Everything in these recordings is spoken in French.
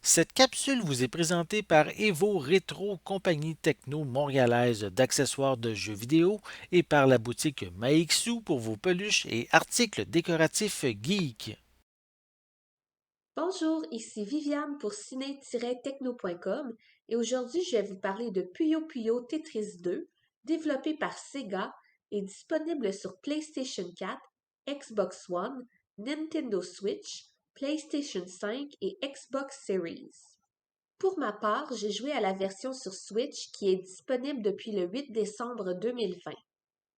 Cette capsule vous est présentée par Evo Rétro, compagnie techno montréalaise d'accessoires de jeux vidéo, et par la boutique Maixu pour vos peluches et articles décoratifs geek. Bonjour, ici Viviane pour ciné-techno.com et aujourd'hui je vais vous parler de Puyo Puyo Tetris 2, développé par Sega et disponible sur PlayStation 4, Xbox One, Nintendo Switch, PlayStation 5 et Xbox Series. Pour ma part, j'ai joué à la version sur Switch qui est disponible depuis le 8 décembre 2020.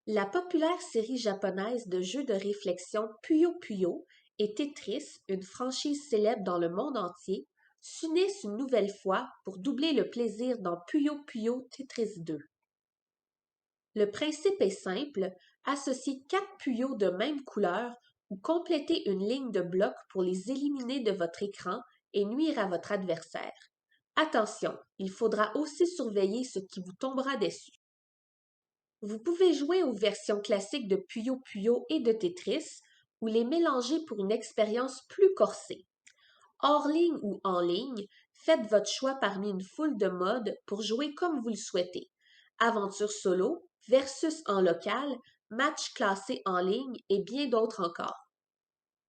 La populaire série japonaise de jeux de réflexion Puyo Puyo et Tetris, une franchise célèbre dans le monde entier, s'unissent une nouvelle fois pour doubler le plaisir dans Puyo Puyo Tetris 2. Le principe est simple, associer 4 puyos de même couleur ou compléter une ligne de blocs pour les éliminer de votre écran et nuire à votre adversaire. Attention, il faudra aussi surveiller ce qui vous tombera dessus. Vous pouvez jouer aux versions classiques de Puyo Puyo et de Tetris ou les mélanger pour une expérience plus corsée. Hors ligne ou en ligne, faites votre choix parmi une foule de modes pour jouer comme vous le souhaitez. Aventure solo, versus en local, match classé en ligne et bien d'autres encore.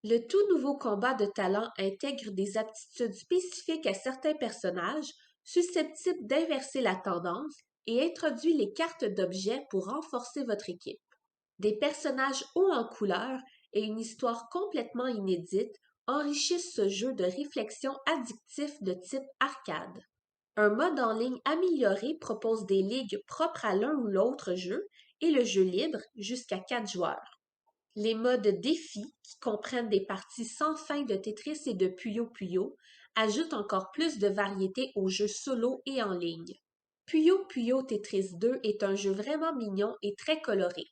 Le tout nouveau combat de talent intègre des aptitudes spécifiques à certains personnages, susceptibles d'inverser la tendance, et introduit les cartes d'objets pour renforcer votre équipe. Des personnages hauts en couleur et une histoire complètement inédite enrichissent ce jeu de réflexion addictif de type arcade. Un mode en ligne amélioré propose des ligues propres à l'un ou l'autre jeu et le jeu libre jusqu'à 4 joueurs. Les modes défis, qui comprennent des parties sans fin de Tetris et de Puyo Puyo, ajoutent encore plus de variété aux jeux solo et en ligne. Puyo Puyo Tetris 2 est un jeu vraiment mignon et très coloré.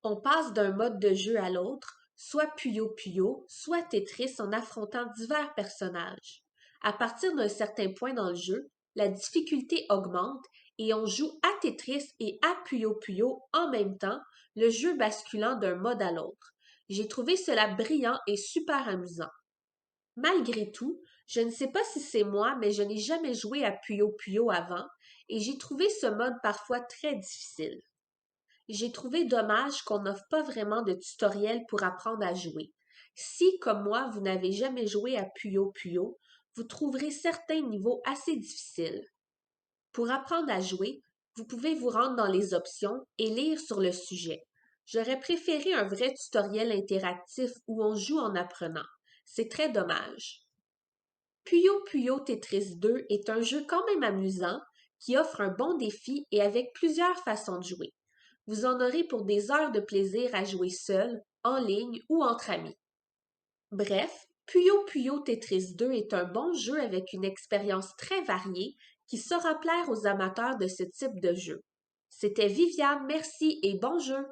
On passe d'un mode de jeu à l'autre, soit Puyo Puyo, soit Tetris en affrontant divers personnages. À partir d'un certain point dans le jeu, la difficulté augmente et on joue à Tetris et à Puyo Puyo en même temps, le jeu basculant d'un mode à l'autre. J'ai trouvé cela brillant et super amusant. Malgré tout, je ne sais pas si c'est moi, mais je n'ai jamais joué à Puyo Puyo avant et j'ai trouvé ce mode parfois très difficile. J'ai trouvé dommage qu'on n'offre pas vraiment de tutoriel pour apprendre à jouer. Si, comme moi, vous n'avez jamais joué à Puyo Puyo, vous trouverez certains niveaux assez difficiles. Pour apprendre à jouer, vous pouvez vous rendre dans les options et lire sur le sujet. J'aurais préféré un vrai tutoriel interactif où on joue en apprenant. C'est très dommage. Puyo Puyo Tetris 2 est un jeu quand même amusant qui offre un bon défi et avec plusieurs façons de jouer. Vous en aurez pour des heures de plaisir à jouer seul, en ligne ou entre amis. Bref, Puyo Puyo Tetris 2 est un bon jeu avec une expérience très variée qui saura plaire aux amateurs de ce type de jeu. C'était Viviane, merci et bon jeu!